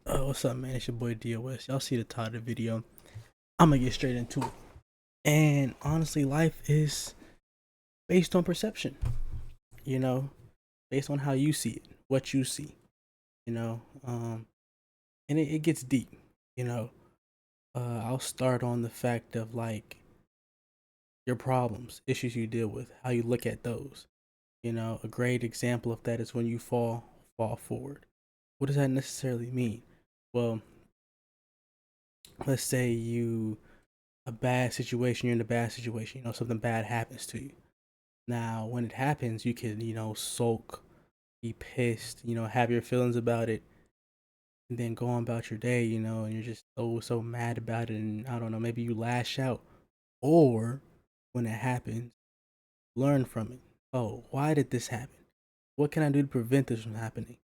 What's up, man? It's your boy DOS. Y'all see the title of the video. I'm gonna get straight into it. And honestly, life is based on perception, you know, based on how you see it, what you see, you know. And it gets deep, you know. I'll start on the fact of like your problems, issues you deal with, how you look at those. You know, a great example of that is when you fall forward. What does that necessarily mean? Well, let's say a bad situation, you're in a bad situation, something bad happens to you. Now, when it happens, you can, sulk, be pissed, have your feelings about it, and then go on about your day, and you're just so mad about it, and I don't know, maybe you lash out. Or when it happens, learn from it. Oh, why did this happen? What can I do to prevent this from happening?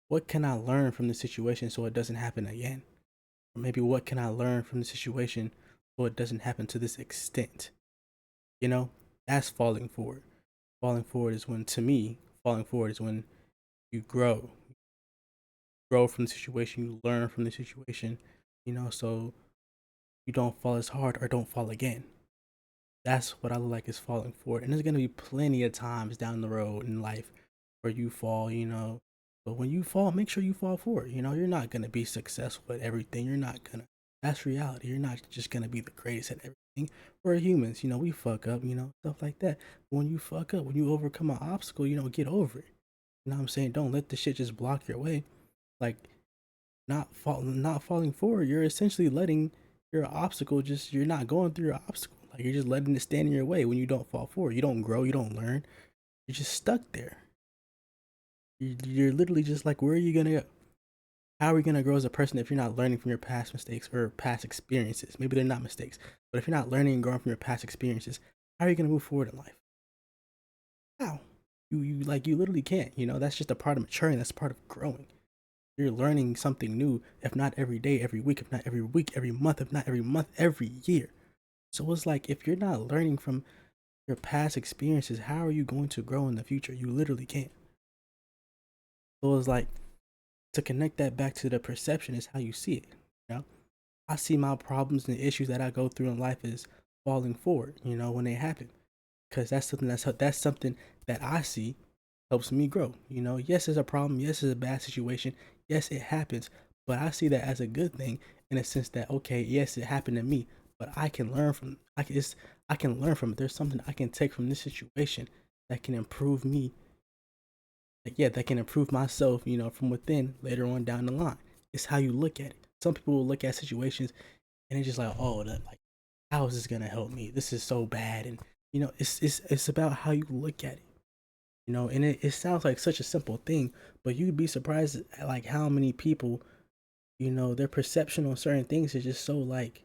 What can I learn from the situation so it doesn't happen again? Or maybe what can I learn from the situation so it doesn't happen to this extent? You know, that's falling forward. Falling forward is when, to me, falling forward is when you grow from the situation, you learn from the situation, so you don't fall as hard or don't fall again. That's what I look like is falling forward. And there's going to be plenty of times down the road in life where you fall, but when you fall, make sure you fall forward. You're not going to be successful at everything. You're not going to, that's reality. You're not just going to be the greatest at everything. We're humans, we fuck up, stuff like that. But when you fuck up, when you overcome an obstacle, get over it. You know what I'm saying? Don't let the shit just block your way. Like, not falling forward, you're essentially letting your obstacle just, you're not going through your obstacle. Like, you're just letting it stand in your way. When you don't fall forward, you don't grow, you don't learn. You're just stuck there. You're literally just like, where are you gonna go? How are you gonna grow as a person if you're not learning from your past mistakes or past experiences? Maybe they're not mistakes, but if you're not learning and growing from your past experiences, how are you gonna move forward in life? How? You literally can't. That's just a part of maturing. That's part of growing. You're learning something new, if not every day, every week, if not every week, every month, if not every month, every year. So it's like, if you're not learning from your past experiences, how are you going to grow in the future? You literally can't. So it's like, to connect that back to the perception is how you see it. You know, I see my problems and the issues that I go through in life as falling forward. When they happen, because that's something that I see helps me grow. Yes, it's a problem. Yes, it's a bad situation. Yes, it happens, but I see that as a good thing in a sense that, okay, yes, it happened to me, but I can learn from. I can learn from it. There's something I can take from this situation that can improve me. Like, yeah, that can improve myself. From within later on down the line. It's how you look at it. Some people will look at situations and it's just like, oh, like, how is this gonna help me? This is so bad, and it's about how you look at it. And it sounds like such a simple thing, but you'd be surprised at like how many people, their perception on certain things is just so like,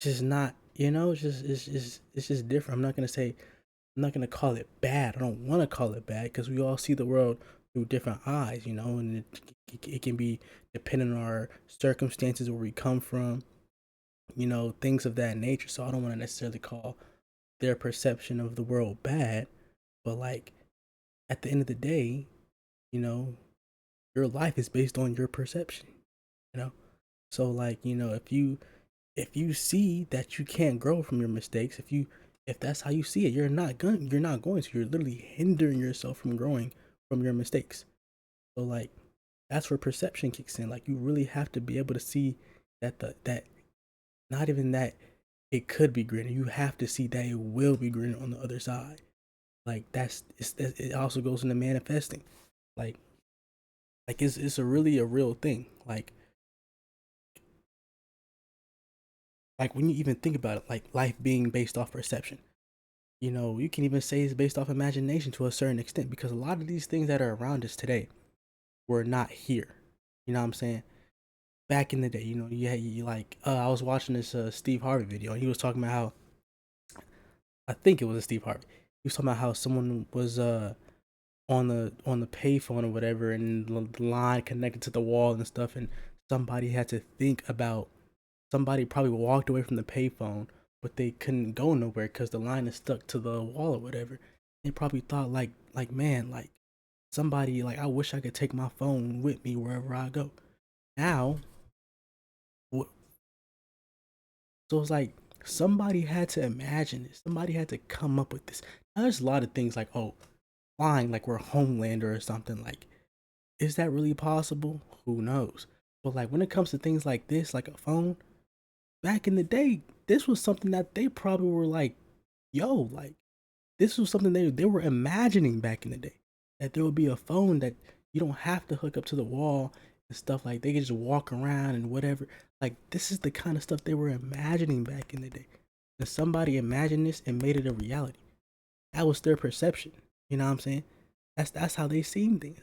just not, it's just different. I'm not gonna call it bad. I don't want to call it bad because we all see the world through different eyes, and it can be depending on our circumstances, where we come from, things of that nature. So I don't want to necessarily call their perception of the world bad, but like, at the end of the day, you know, your life is based on your perception, you know? So like, if you see that you can't grow from your mistakes, if that's how you see it, you're not going to. You're literally hindering yourself from growing from your mistakes. So like, that's where perception kicks in. Like, you really have to be able to see that not even that it could be greener. You have to see that it will be greener on the other side. Like, it also goes into manifesting. Like it's a really a real thing. Like when you even think about it, like life being based off perception. You can even say it's based off imagination to a certain extent, because a lot of these things that are around us today were not here. You know what I'm saying? Back in the day, you like, I was watching this Steve Harvey video, and he was talking about how, I think it was a Steve Harvey. He was talking about how someone was on the payphone or whatever, and the line connected to the wall and stuff, and somebody had to think about, somebody probably walked away from the payphone, but they couldn't go nowhere because the line is stuck to the wall or whatever. They probably thought like man, like, somebody like I wish I could take my phone with me wherever I go. Now, so it's like somebody had to imagine this. Somebody had to come up with this. Now there's a lot of things like, oh, flying like we're Homelander or something. Like, is that really possible? Who knows? But like when it comes to things like this, like a phone, back in the day, this was something that they probably were like, yo, like this was something they were imagining back in the day. That there would be a phone that you don't have to hook up to the wall and stuff like they could just walk around and whatever. Like this is the kind of stuff they were imagining back in the day. And somebody imagined this and made it a reality. That was their perception. You know what I'm saying? That's how they seen things.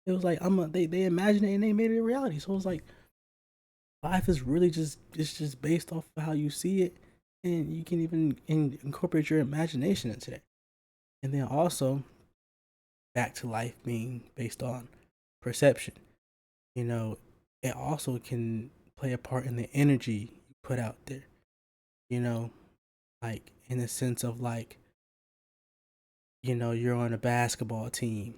It was like they imagined it and they made it a reality. So it was like life is really just it's just based off of how you see it, and you can even incorporate your imagination into that. And then also back to life being based on perception. You know, it also can play a part in the energy you put out there. You know, like in the sense of like, you're on a basketball team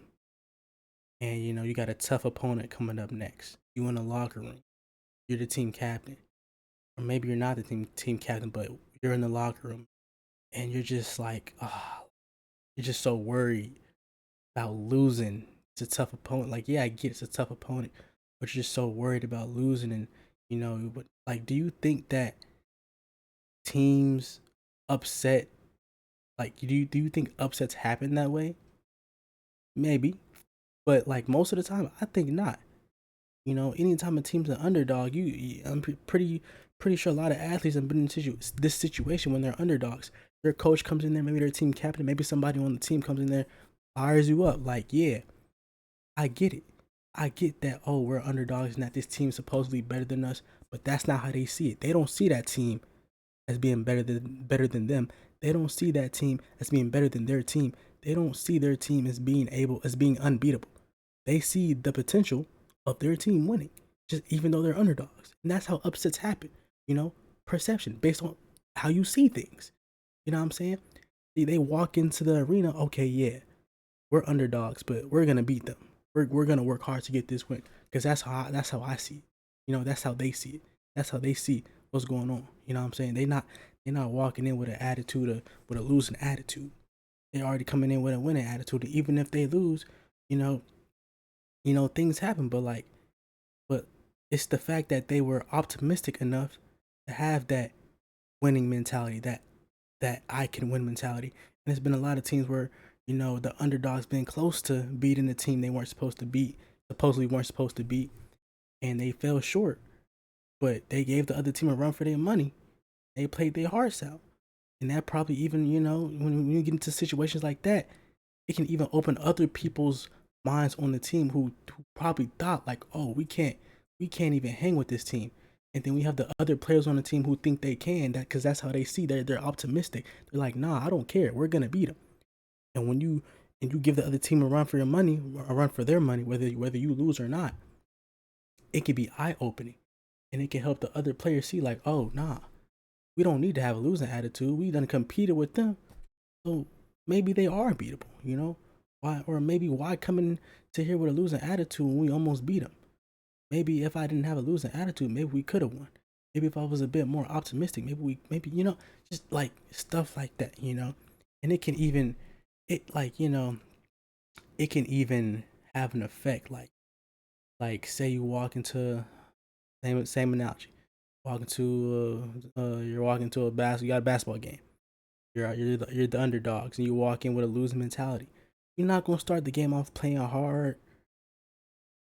and you got a tough opponent coming up next. You in the locker room. You're the team captain. Or maybe you're not the team captain, but you're in the locker room and you're just like, you're just so worried about losing. It's a tough opponent. Like, yeah, I get it's a tough opponent, but you're just so worried about losing. And but like, do you think that teams upset? Like, do you think upsets happen that way? Maybe, but like most of the time, I think not. Anytime a team's an underdog, I'm pretty sure a lot of athletes have been in this situation when they're underdogs. Their coach comes in there, maybe their team captain, maybe somebody on the team comes in there, fires you up. Like, yeah, I get it. I get that. Oh, we're underdogs and that this team's supposedly better than us, but that's not how they see it. They don't see that team as being better than them. They don't see that team as being better than their team. They don't see their team as being unbeatable. They see the potential of their team winning, just even though they're underdogs. And that's how upsets happen. Perception based on how you see things. You know what I'm saying? They walk into the arena, okay, yeah, we're underdogs, but we're gonna beat them. We're gonna work hard to get this win because that's how I see it. That's how they see it. That's how they see what's going on. You know what I'm saying? They're not walking in with an attitude with a losing attitude. They're already coming in with a winning attitude. And even if they lose, you know, things happen. But it's the fact that they were optimistic enough to have that winning mentality, that I can win mentality. And there's been a lot of teams where the underdogs been close to beating the team they weren't supposed to beat, supposedly weren't supposed to beat, and they fell short. But they gave the other team a run for their money. They played their hearts out, and that probably even when you get into situations like that, it can even open other people's minds on the team who probably thought like, oh, we can't even hang with this team. And then we have the other players on the team who think they can, that because that's how they see. They're optimistic. They're like, nah, I don't care. We're gonna beat them. And when you give the other team a run for your money, a run for their money, whether you lose or not, it can be eye opening, and it can help the other players see like, oh, nah, we don't need to have a losing attitude. We done competed with them, so maybe they are beatable. Why? Or maybe why come in to here with a losing attitude when we almost beat them? Maybe if I didn't have a losing attitude, maybe we could have won. Maybe if I was a bit more optimistic, maybe just like stuff like that. And it can even it like it can even have an effect like say you walk into same analogy, walk into you're walking to you got a basketball game. You're the underdogs and you walk in with a losing mentality. You're not gonna start the game off playing hard,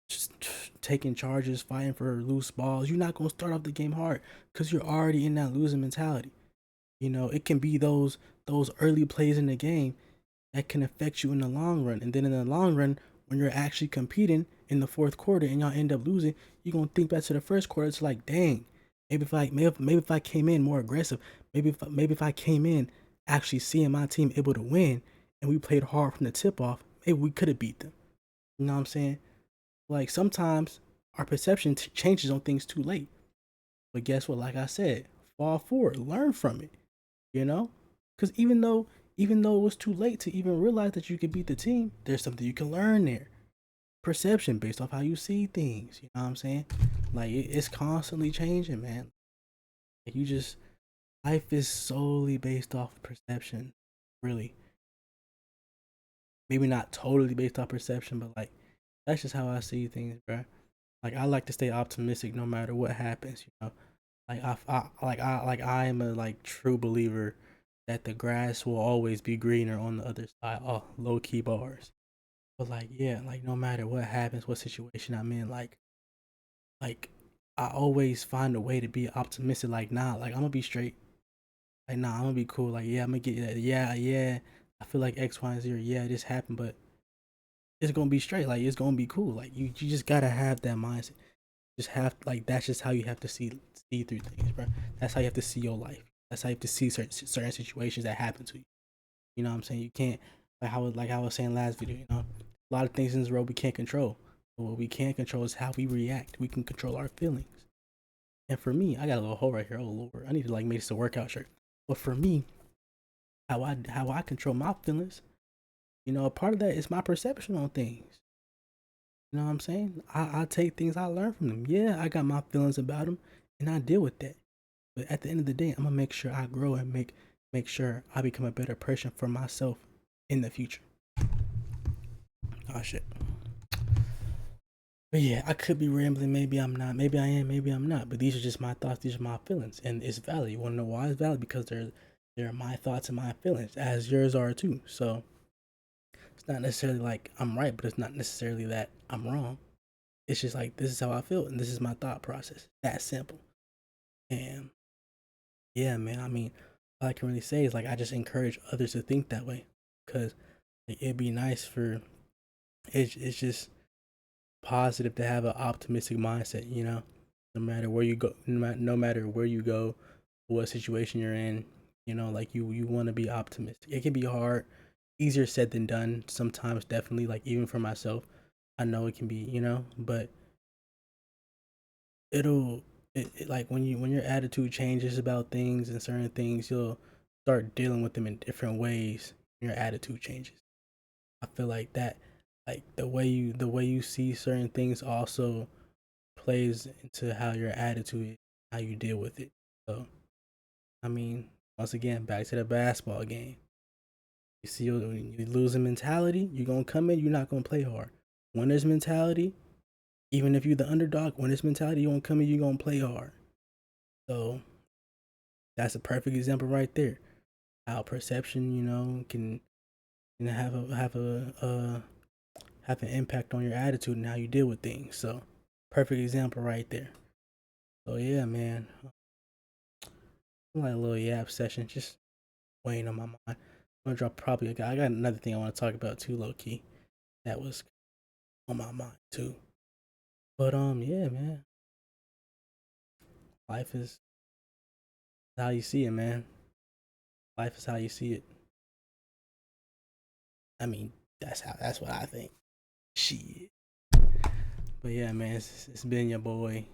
just taking charges, fighting for loose balls. You're not gonna start off the game hard because you're already in that losing mentality. It can be those early plays in the game that can affect you in the long run. And then in the long run, when you're actually competing in the fourth quarter and y'all end up losing, you're gonna think back to the first quarter. It's like, dang, maybe if I came in more aggressive, maybe if I came in actually seeing my team able to win and we played hard from the tip off, maybe we could have beat them. You know what I'm saying? Like sometimes our perception changes on things too late. But guess what? Like I said, fall forward, learn from it. You know, because even though it was too late to even realize that you could beat the team, there's something you can learn there. perception based off how you see things. You know what I'm saying? Like it's constantly changing, man. Like you just life is solely based off perception, really. Maybe not totally based off perception, but like that's just how I see things, bro. Like I like to stay optimistic no matter what happens, you know. I am a like true believer that the grass will always be greener on the other side. Oh, low key bars. But like yeah, like no matter what happens, what situation I'm in, like I always find a way to be optimistic. Like nah, like I'm gonna be straight. Like nah, I'm gonna be cool. Like yeah, I'm gonna get that. Yeah, yeah. I feel like X, Y, and Z. Or, yeah, this happened, but it's gonna be straight. Like it's gonna be cool. Like you just gotta have that mindset. Just have like that's just how you have to see through things, bro. That's how you have to see your life. That's how you have to see certain situations that happen to you. You know what I'm saying? You can't like I was saying last video. You know, a lot of things in this world we can't control. But what we can control is how we react. We can control our feelings. And for me, I got a little hole right here. Oh Lord, I need to like make this a workout shirt. But for me, how I control my feelings, you know, a part of that is my perception on things. You know what I'm saying? I take things I learn from them. Yeah, I got my feelings about them, and I deal with that. But at the end of the day, I'm gonna make sure I grow and make sure I become a better person for myself in the future. Oh shit. But yeah, I could be rambling. Maybe I'm not. Maybe I am. Maybe I'm not. But these are just my thoughts. These are my feelings, and it's valid. You want to know why it's valid? Because they're my thoughts and my feelings, as yours are too. So it's not necessarily like I'm right, but it's not necessarily that I'm wrong. It's just like this is how I feel, and this is my thought process. That simple. And yeah, man. I mean, all I can really say is like I just encourage others to think that way, because like, it'd be nice for it's just positive to have an optimistic mindset. You know, no matter where you go, no matter where you go, what situation you're in. You know, like you want to be optimistic. It can be hard, easier said than done sometimes. Definitely, like even for myself, I know it can be. You know, but it'll like when your attitude changes about things and certain things, you'll start dealing with them in different ways. Your attitude changes. I feel like that, like the way you see certain things also plays into how your attitude is, how you deal with it. So I mean, once again, back to the basketball game. You see, you losing mentality, you're gonna come in, you're not gonna play hard. Winners mentality, even if you're the underdog, winners mentality, you gonna come in, you're gonna play hard. So that's a perfect example right there. How perception, you know, can have an impact on your attitude and how you deal with things. So perfect example right there. So yeah, man, like a little yap session, just weighing on my mind. I'm gonna drop probably. I got another thing I want to talk about too, low key. That was on my mind too. But yeah, man, life is how you see it, man. Life is how you see it. I mean, that's what I think. Shit. But yeah, man, it's been your boy